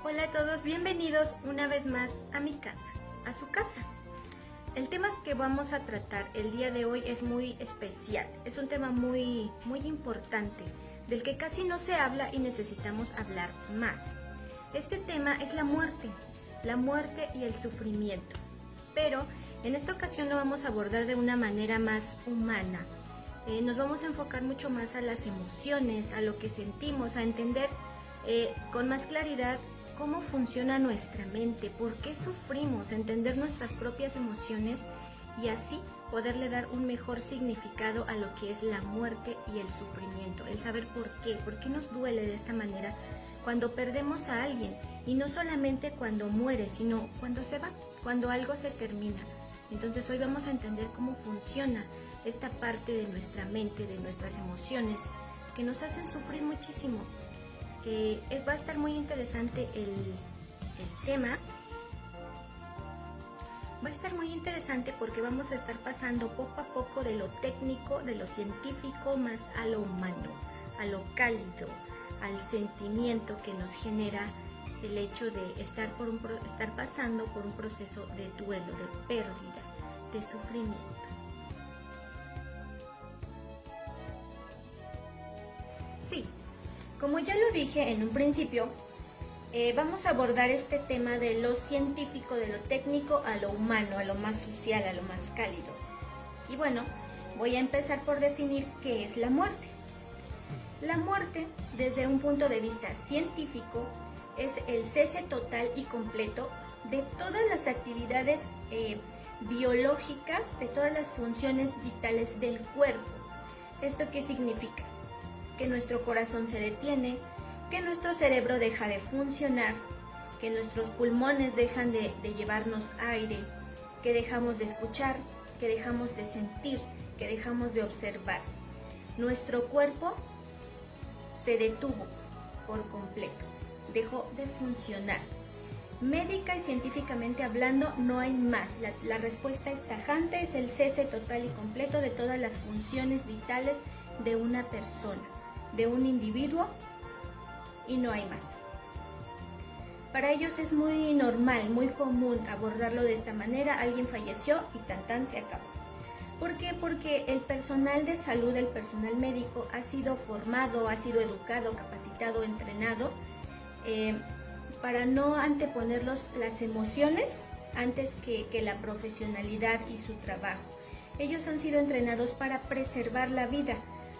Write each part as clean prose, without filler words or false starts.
Hola a todos, bienvenidos una vez más a mi casa, a su casa. El tema que vamos a tratar el día de hoy es muy especial, es un tema muy importante, del que casi no se habla y necesitamos hablar más. Este tema es la muerte y el sufrimiento, pero en esta ocasión lo vamos a abordar de una manera más humana. Nos vamos a enfocar mucho más a las emociones, a lo que sentimos, a entender con más claridad cómo funciona nuestra mente, por qué sufrimos, entender nuestras propias emociones y así poderle dar un mejor significado a lo que es la muerte y el sufrimiento, el saber por qué nos duele de esta manera cuando perdemos a alguien, y no solamente cuando muere, sino cuando se va, cuando algo se termina. Entonces hoy vamos a entender cómo funciona esta parte de nuestra mente, de nuestras emociones, que nos hacen sufrir muchísimo. Va a estar muy interesante el tema. Va a estar muy interesante porque vamos a estar pasando poco a poco de lo técnico, de lo científico, más a lo humano, a lo cálido, al sentimiento que nos genera el hecho de estar pasando por un proceso de duelo, de pérdida, de sufrimiento. Sí, como ya lo dije en un principio, vamos a abordar este tema de lo científico, de lo técnico a lo humano, a lo más social, a lo más cálido. Y bueno, voy a empezar por definir qué es la muerte. La muerte, desde un punto de vista científico, es el cese total y completo de todas las actividades biológicas, de todas las funciones vitales del cuerpo. ¿Esto qué significa? Que nuestro corazón se detiene, que nuestro cerebro deja de funcionar, que nuestros pulmones dejan de llevarnos aire, que dejamos de escuchar, que dejamos de sentir, que dejamos de observar. Nuestro cuerpo se detuvo por completo, dejó de funcionar. Médica y científicamente hablando, no hay más. La respuesta es tajante, es el cese total y completo de todas las funciones vitales de una persona, de un individuo, y no hay más. Para ellos es muy normal, muy común abordarlo de esta manera: alguien falleció y tan se acabó. ¿Por qué? Porque el personal de salud, el personal médico ha sido formado, ha sido educado, capacitado, entrenado para no anteponer las emociones antes que la profesionalidad y su trabajo. Ellos han sido entrenados para preservar la vida,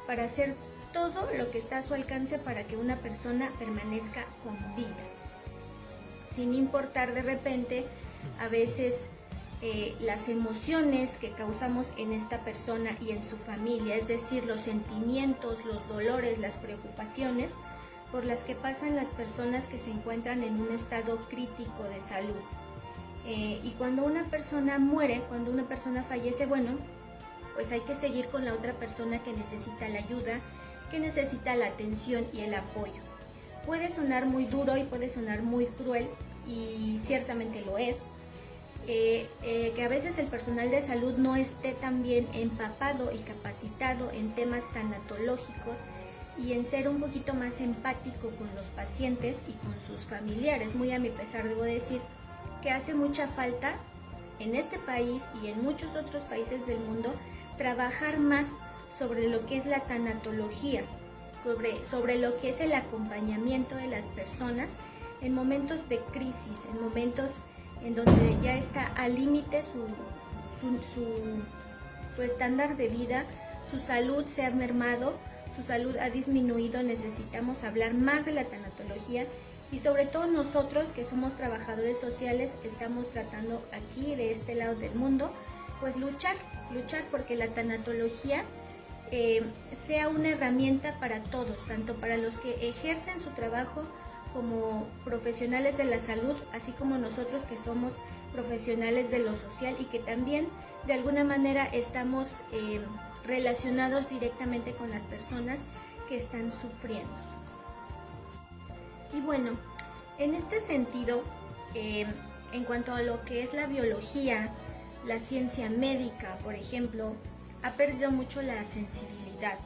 para hacer todo lo que está a su alcance para que una persona permanezca con vida, sin importar de repente a veces las emociones que causamos en esta persona y en su familia, es decir, los sentimientos, los dolores, las preocupaciones por las que pasan las personas que se encuentran en un estado crítico de salud. Y cuando una persona muere, cuando una persona fallece, bueno, pues hay que seguir con la otra persona que necesita la ayuda, que necesita la atención y el apoyo. Puede sonar muy duro y puede sonar muy cruel, y ciertamente lo es, que a veces el personal de salud no esté tan bien empapado y capacitado en temas tanatológicos y en ser un poquito más empático con los pacientes y con sus familiares. Muy a mi pesar debo decir que hace mucha falta en este país y en muchos otros países del mundo trabajar más sobre lo que es la tanatología, sobre lo que es el acompañamiento de las personas en momentos de crisis, en momentos en donde ya está al límite su estándar de vida, su salud se ha mermado, su salud ha disminuido. Necesitamos hablar más de la tanatología, y sobre todo nosotros que somos trabajadores sociales estamos tratando aquí de este lado del mundo pues luchar porque la tanatología sea una herramienta para todos, tanto para los que ejercen su trabajo como profesionales de la salud, así como nosotros que somos profesionales de lo social y que también de alguna manera estamos relacionados directamente con las personas que están sufriendo. Y bueno, en este sentido, en cuanto a lo que es la biología, la ciencia médica, por ejemplo, ha perdido mucho la sensibilidad,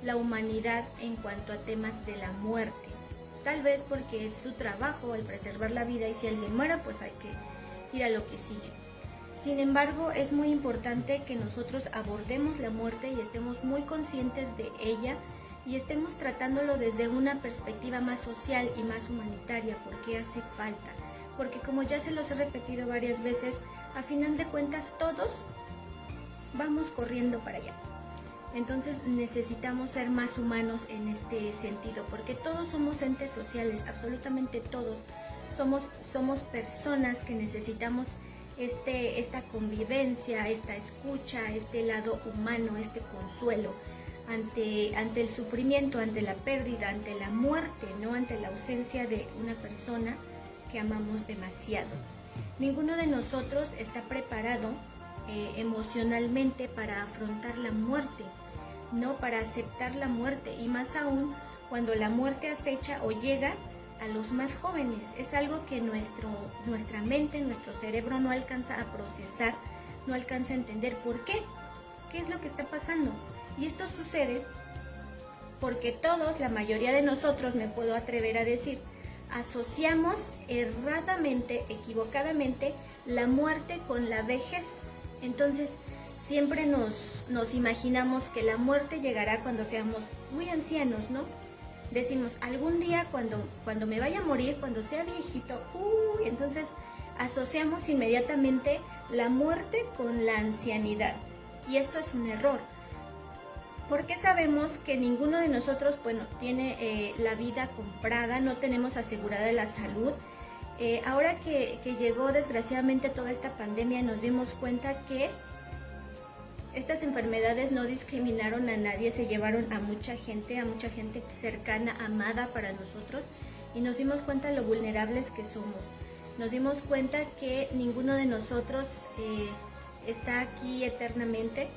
la humanidad en cuanto a temas de la muerte. tal vez porque es su trabajo el preservar la vida y si alguien muere, pues hay que ir a lo que sigue. Sin embargo, es muy importante que nosotros abordemos la muerte y estemos muy conscientes de ella y estemos tratándolo desde una perspectiva más social y más humanitaria, porque hace falta. Porque como ya se los he repetido varias veces, a final de cuentas todos vamos corriendo para allá. Entonces necesitamos ser más humanos en este sentido, porque todos somos entes sociales, absolutamente todos. Somos personas que necesitamos esta convivencia, esta escucha, este lado humano, este consuelo ante el sufrimiento, ante la pérdida, ante la muerte, ¿no? Ante la ausencia de una persona que amamos demasiado. Ninguno de nosotros está preparado emocionalmente para afrontar la muerte, no para aceptar la muerte, y más aún cuando la muerte acecha o llega a los más jóvenes. Es algo que nuestra mente, nuestro cerebro no alcanza a procesar, no alcanza a entender por qué, qué es lo que está pasando. Y esto sucede porque todos, la mayoría de nosotros, me puedo atrever a decir, asociamos erradamente, equivocadamente, la muerte con la vejez. Entonces, siempre nos imaginamos que la muerte llegará cuando seamos muy ancianos, ¿no? Decimos, algún día cuando me vaya a morir, cuando sea viejito, entonces asociamos inmediatamente la muerte con la ancianidad. Y esto es un error, porque sabemos que ninguno de nosotros, tiene la vida comprada, no tenemos asegurada la salud. Ahora que llegó desgraciadamente toda esta pandemia, nos dimos cuenta que estas enfermedades no discriminaron a nadie, se llevaron a mucha gente cercana, amada para nosotros, y nos dimos cuenta de lo vulnerables que somos. Nos dimos cuenta que ninguno de nosotros está aquí eternamente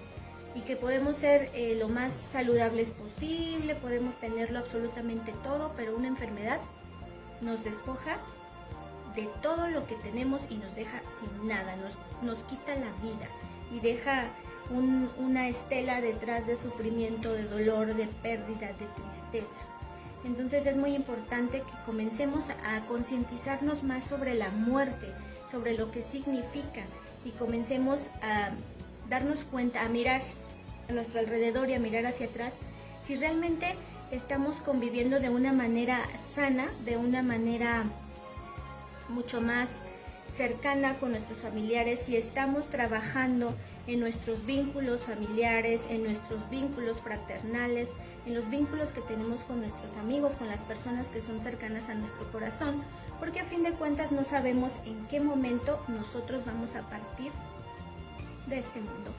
y que podemos ser lo más saludables posible, podemos tenerlo absolutamente todo, pero una enfermedad nos despoja de todo lo que tenemos y nos deja sin nada, nos quita la vida y deja una estela detrás de sufrimiento, de dolor, de pérdida, de tristeza. Entonces es muy importante que comencemos a concientizarnos más sobre la muerte, sobre lo que significa, y comencemos a darnos cuenta, a mirar a nuestro alrededor y a mirar hacia atrás, si realmente estamos conviviendo de una manera sana, de una manera mucho más cercana con nuestros familiares, si estamos trabajando en nuestros vínculos familiares, en nuestros vínculos fraternales, en los vínculos que tenemos con nuestros amigos, con las personas que son cercanas a nuestro corazón, porque a fin de cuentas no sabemos en qué momento nosotros vamos a partir de este mundo.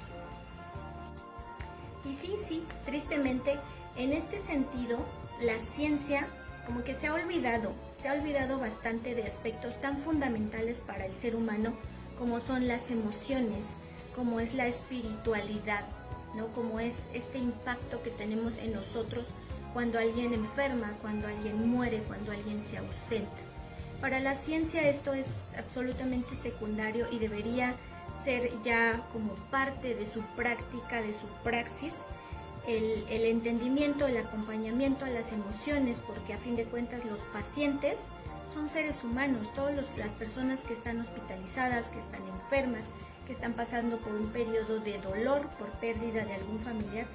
Y sí, tristemente, en este sentido, la ciencia como que se ha olvidado bastante de aspectos tan fundamentales para el ser humano, como son las emociones, como es la espiritualidad, ¿no? Como es este impacto que tenemos en nosotros cuando alguien enferma, cuando alguien muere, cuando alguien se ausenta. Para la ciencia esto es absolutamente secundario y debería ser ya como parte de su práctica, de su praxis, el entendimiento, el acompañamiento a las emociones, porque a fin de cuentas los pacientes son seres humanos, todas las personas que están hospitalizadas, que están enfermas, que están pasando por un periodo de dolor por pérdida de algún familiar,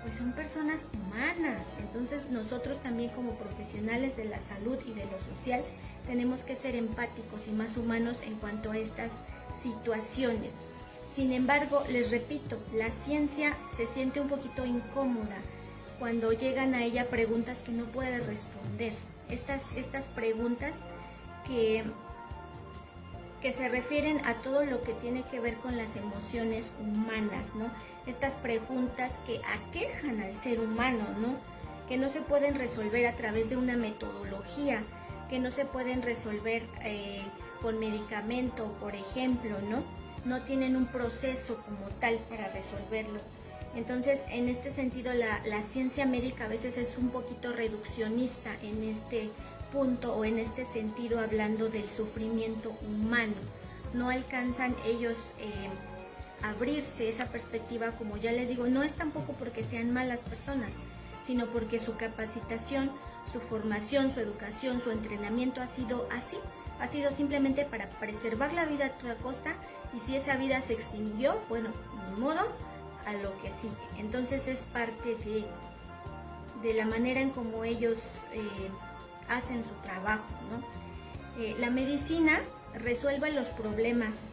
pues son personas humanas. Entonces nosotros también como profesionales de la salud y de lo social tenemos que ser empáticos y más humanos en cuanto a estas situaciones. Sin embargo, les repito, la ciencia se siente un poquito incómoda cuando llegan a ella preguntas que no puede responder. Estas preguntas que se refieren a todo lo que tiene que ver con las emociones humanas, ¿no? Estas preguntas que aquejan al ser humano, ¿no? Que no se pueden resolver a través de una metodología, que no se pueden resolver con medicamento, por ejemplo, ¿no? No tienen un proceso como tal para resolverlo. Entonces, en este sentido, la ciencia médica a veces es un poquito reduccionista en este punto o en este sentido, hablando del sufrimiento humano. No alcanzan ellos abrirse esa perspectiva, como ya les digo, no es tampoco porque sean malas personas, sino porque su capacitación, su formación, su educación, su entrenamiento ha sido así, ha sido simplemente para preservar la vida a toda costa, y si esa vida se extinguió, bueno, ni modo, a lo que sigue. Entonces es parte de la manera en cómo ellos hacen su trabajo, ¿no? La medicina resuelve los problemas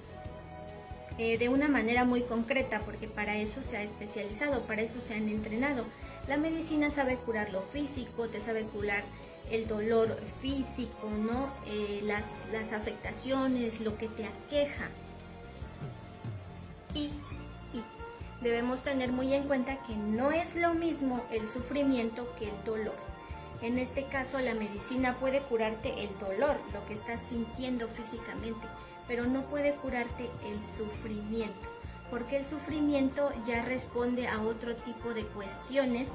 de una manera muy concreta, porque para eso se ha especializado, para eso se han entrenado. La medicina sabe curar lo físico, te sabe curar el dolor físico, ¿no? Las afectaciones, lo que te aqueja. Y debemos tener muy en cuenta que no es lo mismo el sufrimiento que el dolor. En este caso, la medicina puede curarte el dolor, lo que estás sintiendo físicamente, pero no puede curarte el sufrimiento, porque el sufrimiento ya responde a otro tipo de cuestiones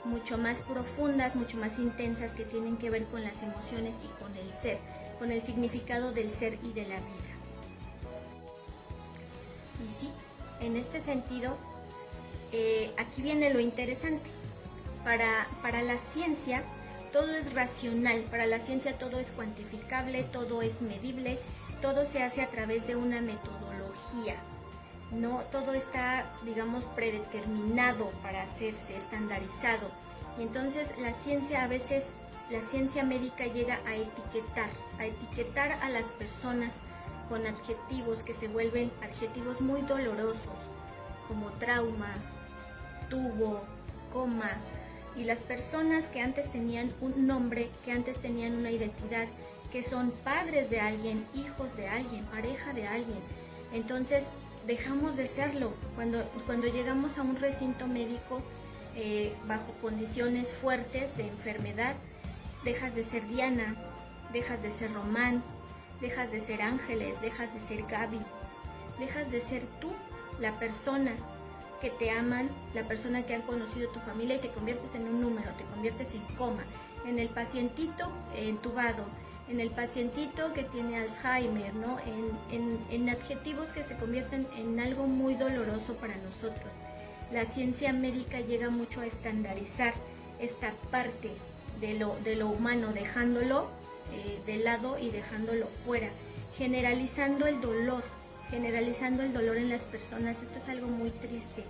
mucho más profundas, mucho más intensas, que tienen que ver con las emociones y con el ser, con el significado del ser y de la vida. Y sí, en este sentido, aquí viene lo interesante. Para la ciencia todo es racional, para la ciencia todo es cuantificable, todo es medible, todo se hace a través de una metodología, no todo está, digamos, predeterminado para hacerse, estandarizado. Y entonces la ciencia a veces, la ciencia médica llega a etiquetar a las personas con adjetivos que se vuelven adjetivos muy dolorosos, como trauma, tubo, coma. Y las personas que antes tenían un nombre, que antes tenían una identidad, que son padres de alguien, hijos de alguien, pareja de alguien, entonces dejamos de serlo. Cuando llegamos a un recinto médico bajo condiciones fuertes de enfermedad, dejas de ser Diana, dejas de ser Román, dejas de ser Ángeles, dejas de ser Gaby, dejas de ser tú, la persona que te aman, la persona que han conocido tu familia, y te conviertes en un número, te conviertes en coma, en el pacientito entubado, en el pacientito que tiene Alzheimer, ¿no? En adjetivos que se convierten en algo muy doloroso para nosotros. La ciencia médica llega mucho a estandarizar esta parte de lo humano, dejándolo de lado y dejándolo fuera, generalizando el dolor en las personas. Esto es algo muy triste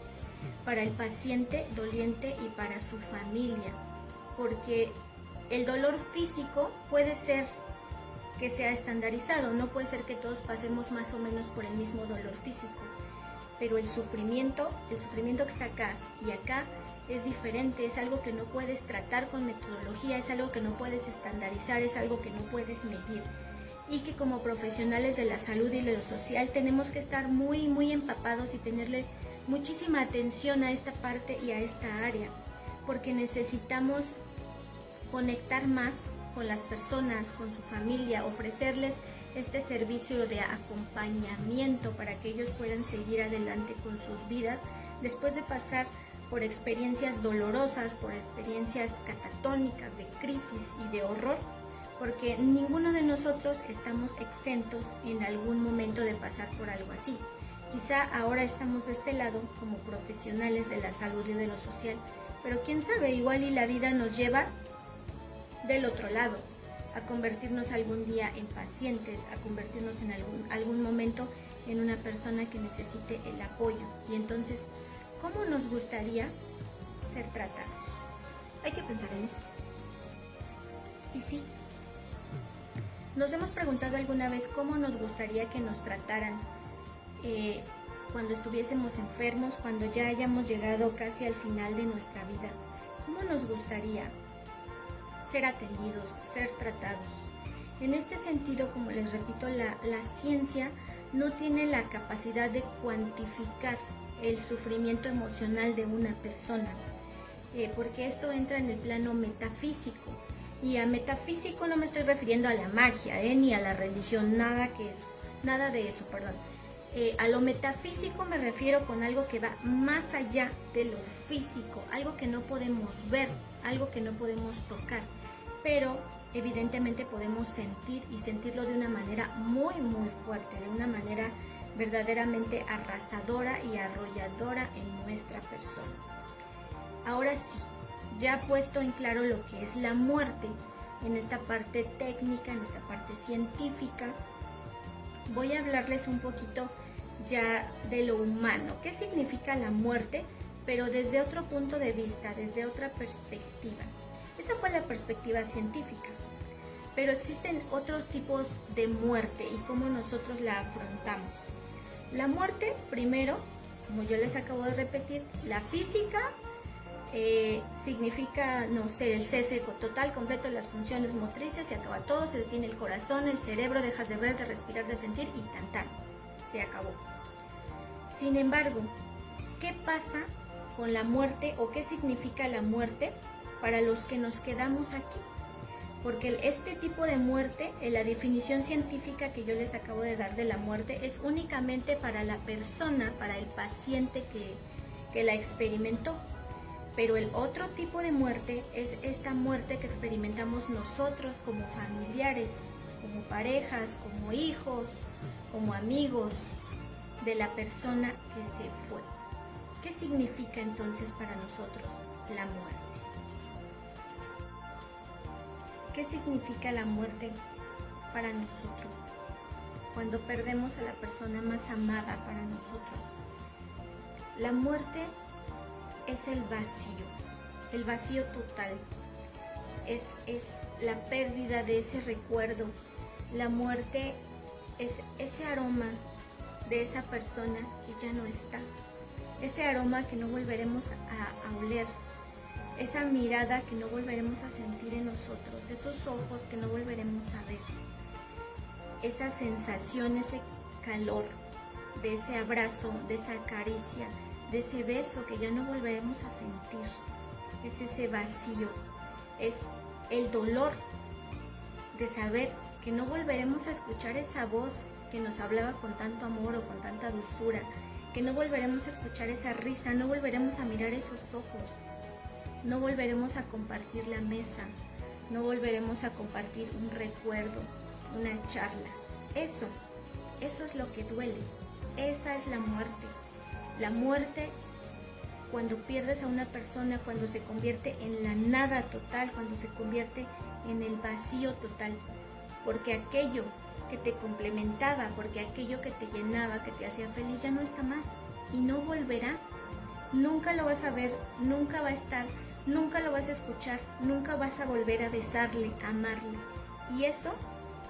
para el paciente doliente y para su familia, porque el dolor físico puede ser que sea estandarizado, no puede ser que todos pasemos más o menos por el mismo dolor físico, pero el sufrimiento que está acá y acá es diferente, es algo que no puedes tratar con metodología, es algo que no puedes estandarizar, es algo que no puedes medir, y que como profesionales de la salud y de lo social tenemos que estar muy, muy empapados y tenerle muchísima atención a esta parte y a esta área, porque necesitamos conectar más con las personas, con su familia, ofrecerles este servicio de acompañamiento para que ellos puedan seguir adelante con sus vidas después de pasar por experiencias dolorosas, por experiencias catatónicas, de crisis y de horror, porque ninguno de nosotros estamos exentos en algún momento de pasar por algo así. Quizá ahora estamos de este lado como profesionales de la salud y de lo social, pero quién sabe, igual y la vida nos lleva del otro lado, a convertirnos algún día en pacientes, a convertirnos en algún momento en una persona que necesite el apoyo. Y entonces, ¿cómo nos gustaría ser tratados? Hay que pensar en eso. Y sí, nos hemos preguntado alguna vez cómo nos gustaría que nos trataran cuando estuviésemos enfermos, cuando ya hayamos llegado casi al final de nuestra vida. ¿Cómo nos gustaría ser atendidos, ser tratados? En este sentido, como les repito, la ciencia no tiene la capacidad de cuantificar el sufrimiento emocional de una persona, porque esto entra en el plano metafísico. Y a metafísico no me estoy refiriendo a la magia, ni a la religión, nada de eso. A lo metafísico me refiero con algo que va más allá de lo físico, algo que no podemos ver, algo que no podemos tocar, pero evidentemente podemos sentir, y sentirlo de una manera muy, muy fuerte, de una manera verdaderamente arrasadora y arrolladora en nuestra persona. Ahora sí, ya puesto en claro lo que es la muerte, en esta parte técnica, en esta parte científica, voy a hablarles un poquito ya de lo humano. ¿Qué significa la muerte? Pero desde otro punto de vista, desde otra perspectiva. Esa fue la perspectiva científica. Pero existen otros tipos de muerte y cómo nosotros la afrontamos. La muerte, primero, como yo les acabo de repetir, la física significa, no sé, el cese total, completo de las funciones motrices, se acaba todo, se detiene el corazón, el cerebro, dejas de ver, de respirar, de sentir y tan tan, se acabó. Sin embargo, ¿qué pasa con la muerte o qué significa la muerte para los que nos quedamos aquí? Porque este tipo de muerte, la definición científica que yo les acabo de dar de la muerte, es únicamente para la persona, para el paciente que la experimentó. Pero el otro tipo de muerte es esta muerte que experimentamos nosotros como familiares, como parejas, como hijos, como amigos de la persona que se fue. ¿Qué significa entonces para nosotros la muerte? ¿Qué significa la muerte para nosotros? Cuando perdemos a la persona más amada para nosotros. La muerte es el vacío total. Es la pérdida de ese recuerdo. La muerte es ese aroma de esa persona que ya no está. Ese aroma que no volveremos a oler. Esa mirada que no volveremos a sentir en nosotros, esos ojos que no volveremos a ver, esa sensación, ese calor de ese abrazo, de esa caricia, de ese beso que ya no volveremos a sentir, es ese vacío, es el dolor de saber que no volveremos a escuchar esa voz que nos hablaba con tanto amor o con tanta dulzura, que no volveremos a escuchar esa risa, no volveremos a mirar esos ojos. No volveremos a compartir la mesa, no volveremos a compartir un recuerdo, una charla. Eso es lo que duele, esa es la muerte. La muerte cuando pierdes a una persona, cuando se convierte en la nada total, cuando se convierte en el vacío total. Porque aquello que te complementaba, porque aquello que te llenaba, que te hacía feliz, ya no está más y no volverá. Nunca lo vas a ver, nunca va a estar. Nunca lo vas a escuchar, nunca vas a volver a besarle, a amarle. Y eso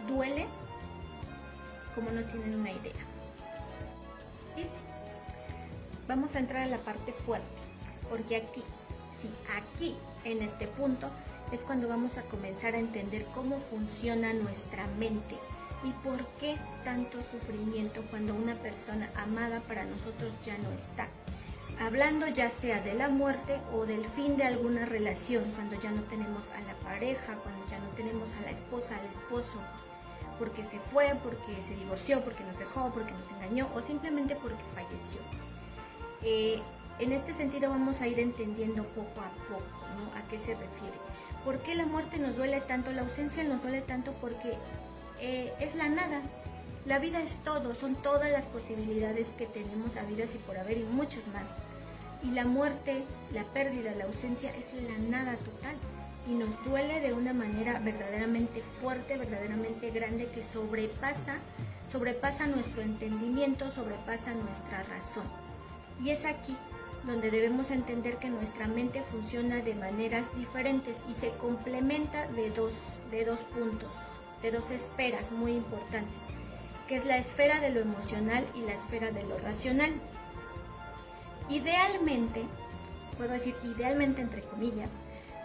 duele como no tienen una idea. Y sí, vamos a entrar a la parte fuerte, porque aquí, en este punto, es cuando vamos a comenzar a entender cómo funciona nuestra mente y por qué tanto sufrimiento cuando una persona amada para nosotros ya no está. Hablando ya sea de la muerte o del fin de alguna relación, cuando ya no tenemos a la pareja, cuando ya no tenemos a la esposa, al esposo, porque se fue, porque se divorció, porque nos dejó, porque nos engañó o simplemente porque falleció. En este sentido vamos a ir entendiendo poco a poco, ¿no? ¿A qué se refiere? ¿Por qué la muerte nos duele tanto? La ausencia nos duele tanto porque es la nada. La vida es todo, son todas las posibilidades que tenemos habidas y por haber y muchas más. Y la muerte, la pérdida, la ausencia es la nada total y nos duele de una manera verdaderamente fuerte, verdaderamente grande que sobrepasa nuestro entendimiento, sobrepasa nuestra razón. Y es aquí donde debemos entender que nuestra mente funciona de maneras diferentes y se complementa de dos puntos, de dos esferas muy importantes, que es la esfera de lo emocional y la esfera de lo racional. Idealmente, puedo decir idealmente entre comillas,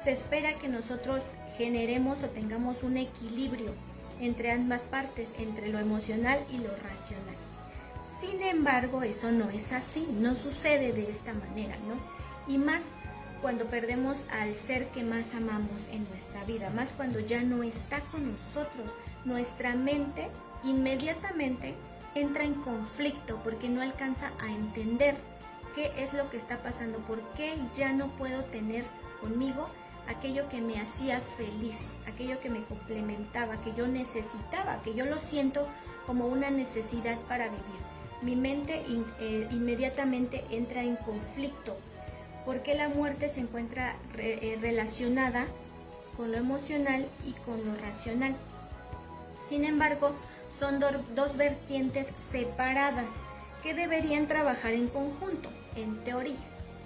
se espera que nosotros generemos o tengamos un equilibrio entre ambas partes, entre lo emocional y lo racional. Sin embargo, eso no es así, no sucede de esta manera, ¿no? Y más cuando perdemos al ser que más amamos en nuestra vida, más cuando ya no está con nosotros, nuestra mente inmediatamente entra en conflicto porque no alcanza a entender qué es lo que está pasando, por qué ya no puedo tener conmigo aquello que me hacía feliz, aquello que me complementaba, que yo necesitaba, que yo lo siento como una necesidad para vivir. Mi mente inmediatamente entra en conflicto porque la muerte se encuentra relacionada con lo emocional y con lo racional. Sin embargo, son dos vertientes separadas que deberían trabajar en conjunto, en teoría.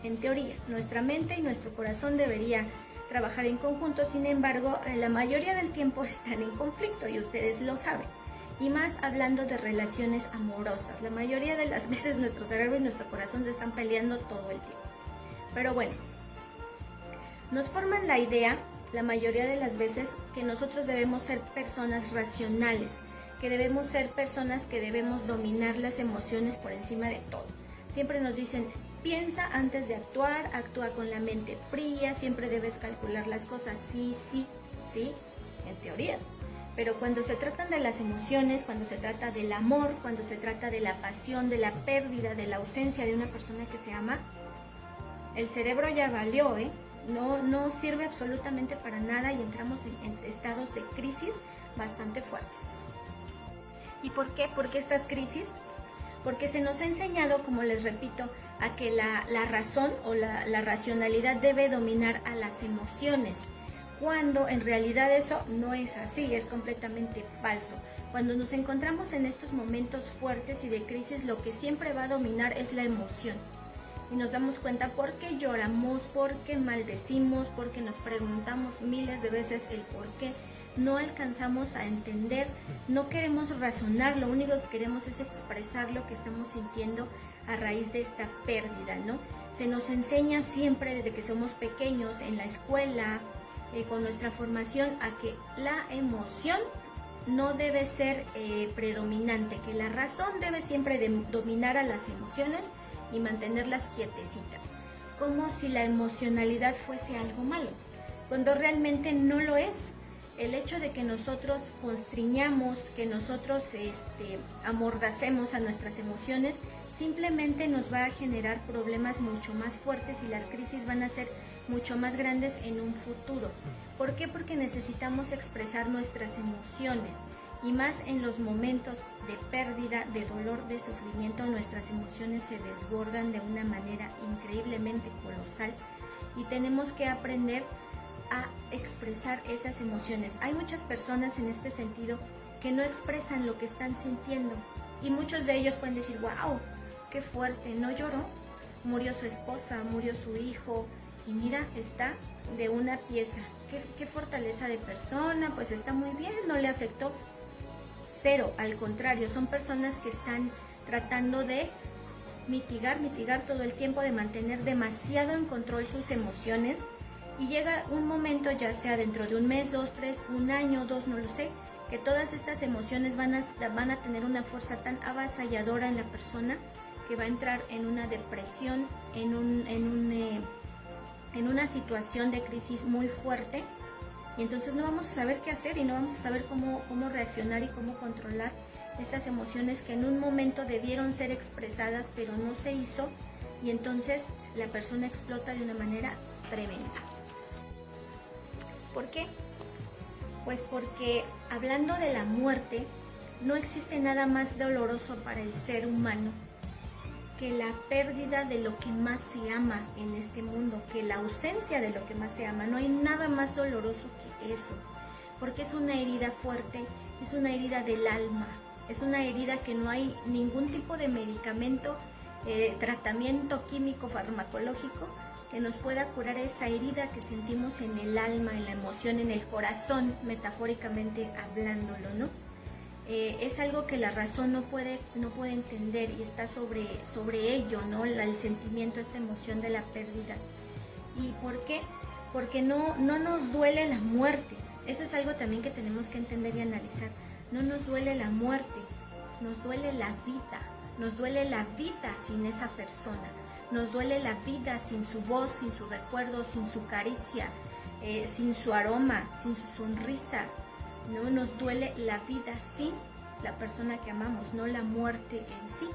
En teoría, nuestra mente y nuestro corazón deberían trabajar en conjunto, sin embargo, la mayoría del tiempo están en conflicto y ustedes lo saben. Y más hablando de relaciones amorosas, la mayoría de las veces nuestro cerebro y nuestro corazón se están peleando todo el tiempo. Pero bueno, nos forman la idea, la mayoría de las veces, que nosotros debemos ser personas racionales, que debemos ser personas que debemos dominar las emociones por encima de todo. Siempre nos dicen, piensa antes de actuar, actúa con la mente fría, siempre debes calcular las cosas, sí, en teoría. Pero cuando se tratan de las emociones, cuando se trata del amor, cuando se trata de la pasión, de la pérdida, de la ausencia de una persona que se ama, el cerebro ya valió, no sirve absolutamente para nada y entramos en estados de crisis bastante fuertes. ¿Y por qué? ¿Por qué estas crisis? Porque se nos ha enseñado, como les repito, a que la razón o la racionalidad debe dominar a las emociones, cuando en realidad eso no es así, es completamente falso. Cuando nos encontramos en estos momentos fuertes y de crisis, lo que siempre va a dominar es la emoción. Y nos damos cuenta por qué lloramos, por qué maldecimos, porque nos preguntamos miles de veces el por qué. No alcanzamos a entender, no queremos razonar, lo único que queremos es expresar lo que estamos sintiendo a raíz de esta pérdida, ¿no? Se nos enseña siempre desde que somos pequeños, en la escuela, con nuestra formación, a que la emoción no debe ser predominante, que la razón debe siempre dominar a las emociones y mantenerlas quietecitas, como si la emocionalidad fuese algo malo, cuando realmente no lo es. El hecho de que nosotros constriñamos, que nosotros amordacemos a nuestras emociones, simplemente nos va a generar problemas mucho más fuertes y las crisis van a ser mucho más grandes en un futuro. ¿Por qué? Porque necesitamos expresar nuestras emociones y más en los momentos de pérdida, de dolor, de sufrimiento, nuestras emociones se desbordan de una manera increíblemente colosal y tenemos que aprender a expresar esas emociones. Hay muchas personas en este sentido que no expresan lo que están sintiendo y muchos de ellos pueden decir, wow, qué fuerte, no lloró, murió su esposa, murió su hijo y mira, está de una pieza, qué fortaleza de persona, pues está muy bien, no le afectó. Cero, al contrario, son personas que están tratando de mitigar todo el tiempo, de mantener demasiado en control sus emociones. Y llega un momento, ya sea dentro de un mes, 2, 3, un año, 2, no lo sé, que todas estas emociones van a tener una fuerza tan avasalladora en la persona que va a entrar en una depresión, en una situación de crisis muy fuerte. Y entonces no vamos a saber qué hacer y no vamos a saber cómo reaccionar y cómo controlar estas emociones que en un momento debieron ser expresadas, pero no se hizo. Y entonces la persona explota de una manera tremenda. ¿Por qué? Pues porque hablando de la muerte, no existe nada más doloroso para el ser humano que la pérdida de lo que más se ama en este mundo, que la ausencia de lo que más se ama. No hay nada más doloroso que eso, porque es una herida fuerte, es una herida del alma, es una herida que no hay ningún tipo de medicamento, tratamiento químico, farmacológico, que nos pueda curar esa herida que sentimos en el alma, en la emoción, en el corazón, metafóricamente hablándolo, ¿no? Es algo que la razón no puede entender y está sobre ello, ¿no? El sentimiento, esta emoción de la pérdida. ¿Y por qué? Porque no nos duele la muerte. Eso es algo también que tenemos que entender y analizar. No nos duele la muerte, nos duele la vida. Nos duele la vida sin esa persona. Nos duele la vida sin su voz, sin su recuerdo, sin su caricia, sin su aroma, sin su sonrisa. No nos duele la vida sin la persona que amamos, no la muerte en sí.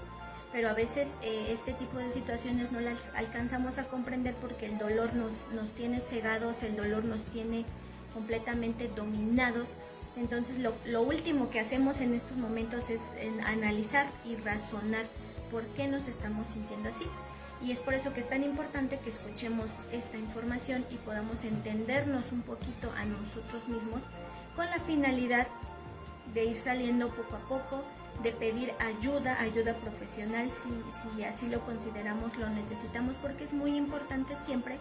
Pero a veces este tipo de situaciones no las alcanzamos a comprender porque el dolor nos tiene cegados, el dolor nos tiene completamente dominados. Entonces lo último que hacemos en estos momentos es analizar y razonar por qué nos estamos sintiendo así. Y es por eso que es tan importante que escuchemos esta información y podamos entendernos un poquito a nosotros mismos con la finalidad de ir saliendo poco a poco, de pedir ayuda profesional si así lo consideramos, lo necesitamos, porque es muy importante siempre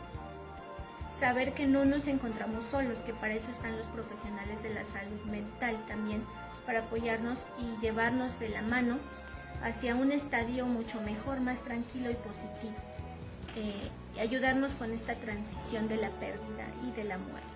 saber que no nos encontramos solos, que para eso están los profesionales de la salud mental también, para apoyarnos y llevarnos de la mano hacia un estadio mucho mejor, más tranquilo y positivo, y ayudarnos con esta transición de la pérdida y de la muerte.